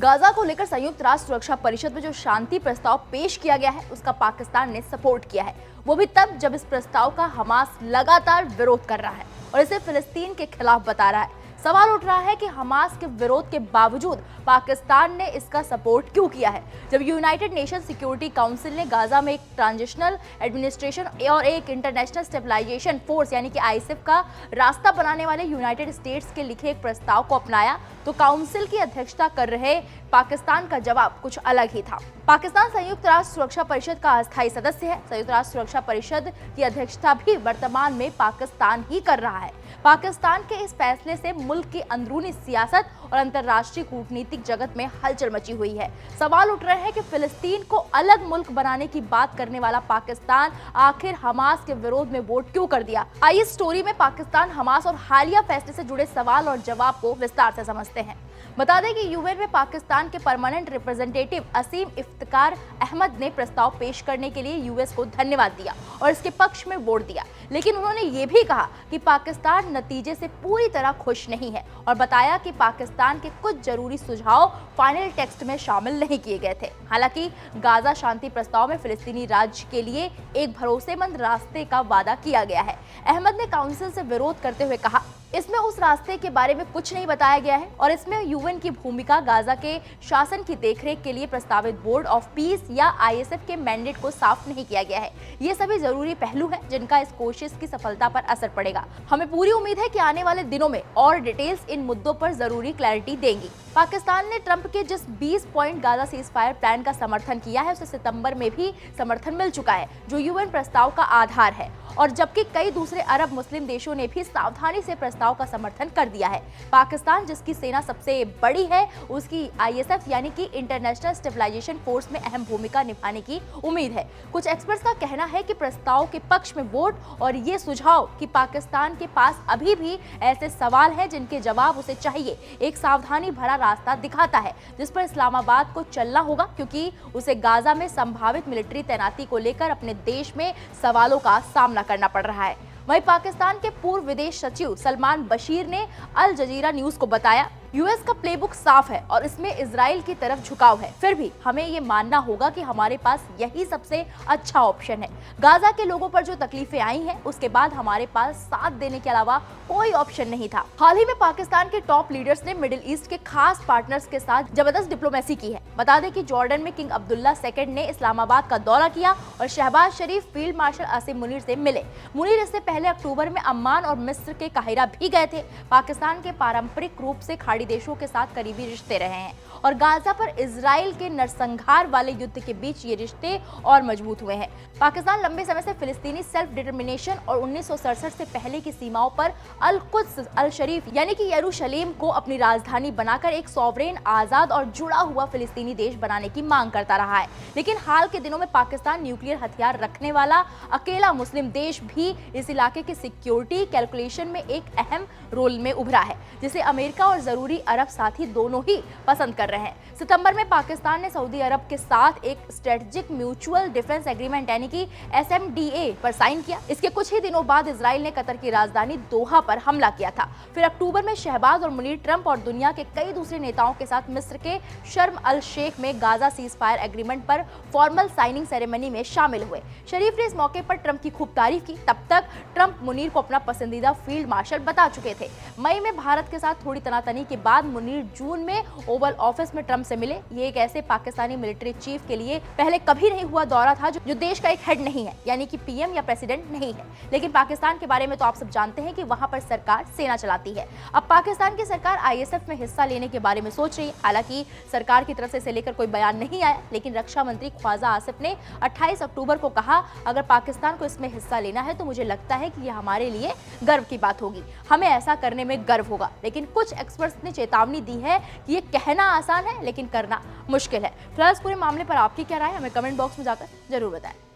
Gaza को लेकर संयुक्त राष्ट्र सुरक्षा परिषद में जो शांति प्रस्ताव पेश किया गया है उसका पाकिस्तान ने सपोर्ट किया है, वो भी तब जब इस प्रस्ताव का हमास लगातार विरोध कर रहा है और इसे फिलिस्तीन के खिलाफ बता रहा है। सवाल उठ रहा है कि हमास के विरोध के बावजूद पाकिस्तान ने इसका सपोर्ट क्यों किया है। जब यूनाइटेड नेशन सिक्योरिटी काउंसिल ने गाजा में एक ट्रांजिशनल एडमिनिस्ट्रेशन और एक इंटरनेशनल स्टेबलाइजेशन फोर्स यानी कि आईएसएफ का रास्ता बनाने वाले यूनाइटेड स्टेट्स के लिखे एक प्रस्ताव को अपनाया, तो काउंसिल की अध्यक्षता कर रहे पाकिस्तान का जवाब कुछ अलग ही था। पाकिस्तान संयुक्त राष्ट्र सुरक्षा परिषद का अस्थायी सदस्य है। संयुक्त राष्ट्र सुरक्षा परिषद की अध्यक्षता भी वर्तमान में पाकिस्तान ही कर रहा है। पाकिस्तान के इस फैसले से मुल्क की अंदरूनी सियासत और अंतर्राष्ट्रीय कूटनीतिक जगत में हलचल मची हुई है। सवाल उठ रहे हैं कि फिलिस्तीन को अलग मुल्क बनाने की बात करने वाला पाकिस्तान आखिर हमास के विरोध में वोट क्यों कर दिया। आइए स्टोरी में पाकिस्तान, हमास और हालिया फैसले से जुड़े सवाल और जवाब को विस्तार से समझते हैं। बता दें कि यूएन में पाकिस्तान के परमानेंट रिप्रेजेंटेटिव असीम इफ्तिकार अहमद ने प्रस्ताव पेश करने के लिए यूएस को धन्यवाद दिया और इसके पक्ष में वोट दिया, लेकिन उन्होंने ये भी कहा कि पाकिस्तान नतीजे से पूरी तरह खुश नहीं है और बताया कि पाकिस्तान के कुछ जरूरी सुझाव फाइनल टेक्स्ट में शामिल नहीं किए गए थे। हालांकि गाजा शांति प्रस्ताव में फिलिस्तीनी राज्य के लिए एक भरोसेमंद रास्ते का वादा किया गया है। अहमद ने काउंसिल से विरोध करते हुए कहा, इसमें उस रास्ते के बारे में कुछ नहीं बताया गया है और इसमें यूएन की भूमिका, गाजा के शासन की देखरेख के लिए प्रस्तावित बोर्ड ऑफ पीस या आईएसएफ के मैंडेट को साफ नहीं किया गया है। ये सभी जरूरी पहलू हैं जिनका इस कोशिश की सफलता पर असर पड़ेगा। हमें पूरी उम्मीद है कि आने वाले दिनों में और डिटेल्स इन मुद्दों पर जरूरी क्लैरिटी देंगी। पाकिस्तान ने ट्रंप के जिस 20 point Gaza cease fire plan का समर्थन किया है उसे सितंबर में भी समर्थन मिल चुका है, जो यूएन प्रस्ताव का आधार है, और जबकि कई दूसरे अरब मुस्लिम देशों ने भी सावधानी से प्रस्ताव का समर्थन कर दिया है। पाकिस्तान, जिसकी सेना सबसे बड़ी है, उसकी आईएसएफ यानी कि इंटरनेशनल स्टेबलाइजेशन फोर्स में अहम भूमिका निभाने की उम्मीद है। कुछ एक्सपर्ट्स का कहना है कि प्रस्ताव के पक्ष में वोट और ये सुझाव कि पाकिस्तान के पास अभी भी ऐसे सवाल हैं जिनके जवाब उसे चाहिए, एक सावधानी भरा रास्ता दिखाता है जिस पर इस्लामाबाद को चलना होगा, क्योंकि उसे गाजा में संभावित मिलिट्री तैनाती को लेकर अपने देश में सवालों का सामना करना पड़ रहा है। वहीं पाकिस्तान के पूर्व विदेश सचिव सलमान बशीर ने अल जजीरा न्यूज को बताया, यूएस का प्लेबुक साफ है और इसमें इजराइल की तरफ झुकाव है, फिर भी हमें ये मानना होगा कि हमारे पास यही सबसे अच्छा ऑप्शन है। गाजा के लोगों पर जो तकलीफें आई हैं उसके बाद हमारे पास साथ देने के अलावा कोई ऑप्शन नहीं था। हाल ही में पाकिस्तान के टॉप लीडर्स ने मिडिल ईस्ट के खास पार्टनर्स के साथ जबरदस्त डिप्लोमेसी की है। बता दें कि जॉर्डन में किंग अब्दुल्ला सेकंड ने इस्लामाबाद का दौरा किया और शहबाज शरीफ फील्ड मार्शल आसिम मुनीर से मिले। मुनीर इससे पहले अक्टूबर में अम्मान और मिस्र के काहिरा भी गए थे। पाकिस्तान के पारंपरिक रूप से खाड़ी देशों के साथ करीबी रिश्ते रहे हैं और गाजा पर इजराइल के नरसंहार वाले युद्ध के बीच ये रिश्ते और मजबूत हुए हैं। पाकिस्तान लंबे समय से फिलिस्तीनी सेल्फ डिटर्मिनेशन और 1967 से पहले की सीमाओं पर अल कुद्स अल शरीफ यानी कि यरूशलेम को अपनी राजधानी बनाकर एक सॉवरेन, आजाद और जुड़ा हुआ फिलिस्तीनी देश बनाने की मांग करता रहा है। लेकिन हाल के दिनों में पाकिस्तान न्यूक्लियर हथियार रखने वाला अकेला मुस्लिम देश भी इस इलाके की सिक्योरिटी कैलकुलेशन में एक अहम रोल में उभरा है, जिसे अमेरिका और जरूरी अरब साथी दोनों ही पसंद कर रहे हैं। सितंबर में पाकिस्तान ने सऊदी अरब के साथ एक स्ट्रेटेजिक म्यूचुअल डिफेंस एग्रीमेंट यानी कि एसएमडीए पर साइन किया। इसके कुछ ही दिनों बाद इजराइल ने कतर की राजधानी दोहा पर हमला किया था। फिर अक्टूबर में शहबाज और मुनीर ट्रंप और दुनिया के कई दूसरे नेताओं के साथ मिस्र के शर्म अल शेख में गाजा सीज फायर एग्रीमेंट पर फॉर्मल साइनिंग सेरेमनी में शामिल हुए। शरीफ ने इस मौके पर ट्रंप की खूब तारीफ की। तब तक ट्रंप मुनीर को अपना पसंदीदा फील्ड मार्शल बता चुके थे। मई में भारत के साथ थोड़ी तनातनी के बाद मुनीर जून में ओवल ऑफिस में ट्रंप से मिले। ये एक ऐसे पाकिस्तानी मिलिट्री चीफ के लिए पहले कभी नहीं हुआ दौरा था जो देश का एक हेड नहीं है, यानी कि पीएम या प्रेसिडेंट नहीं है। लेकिन पाकिस्तान के बारे में तो आप सब जानते हैं कि वहां पर सरकार सेना चलाती है। अब पाकिस्तान की सरकार आईएसएफ में हिस्सा लेने के बारे में सोच रही है। हालांकि सरकार की तरफ से इसे लेकर कोई बयान नहीं आया, लेकिन रक्षा मंत्री ख्वाजा आसिफ ने 28 अक्टूबर को कहा, अगर पाकिस्तान को इसमें हिस्सा लेना है तो मुझे लगता है कि यह हमारे लिए गर्व की बात होगी, हमें ऐसा करने में गर्व होगा। लेकिन कुछ एक्सपर्ट्स ने चेतावनी दी है कि ये कहना आसान है लेकिन करना मुश्किल है। फिलहाल इस पूरे मामले पर आपकी क्या राय है, हमें कमेंट बॉक्स में जाकर जरूर बताएं।